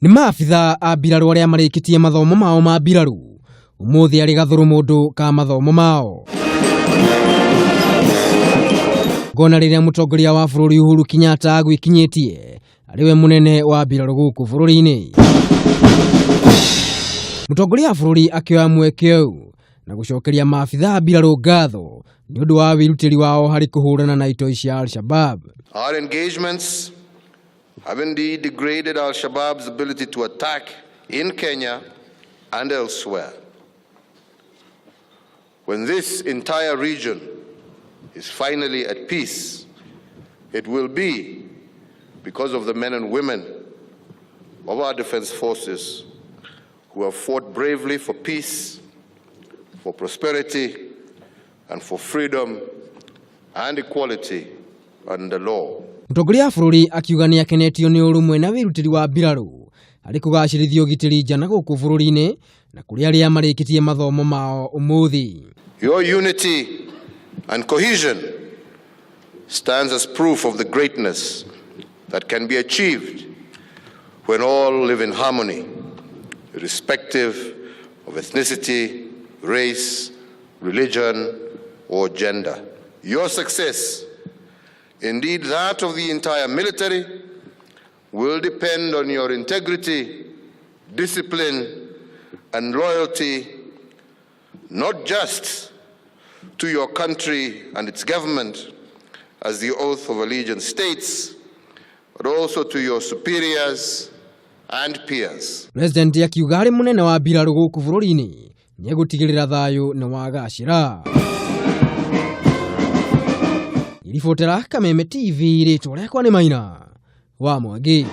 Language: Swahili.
Ni maabitha a mbiraru aria marikitie mathomo mao ma mbiraru umuthi ari gathuru mundu ka mathomo mao. Ngona riria mutongoria wa bururi Uhuru Kenyatta agwikinyitie ariwe munene wa mbiraru guku bururi-ini. Mutongoria wa bururi akioya mweke u na gucokeria maabitha a mbiraru ngatho ni undu wa wirutiri wao hari kuhurana na itoi cia Al-Shabaab. Our engagements have indeed degraded Al-Shabaab's ability to attack in Kenya and elsewhere. When this entire region is finally at peace, it will be because of the men and women of our defense forces who have fought bravely for peace, for prosperity, and for freedom and equality under law. Mutongoria wa bururi akiuga ni akenetio ni urumwe na wirutiri wa mbiraru ari kugacirithia ugitiri njana guku bururi-ini na kuri aria marikitie mathomo mao umuthi. Your unity and cohesion stands as proof of the greatness that can be achieved when all live in harmony, irrespective of ethnicity, race, religion, or gender. Your success, indeed that of the entire military, will depend on your integrity, discipline, and loyalty, not just to your country and its government, as the oath of allegiance states, but also to your superiors and peers. President akiuga ari munene wa mbiraru guku bururi-ini ni egutigirira thayu na wagacira. Iribotera Kameme TV ritwa riakwa ni Maina wa Mwangi.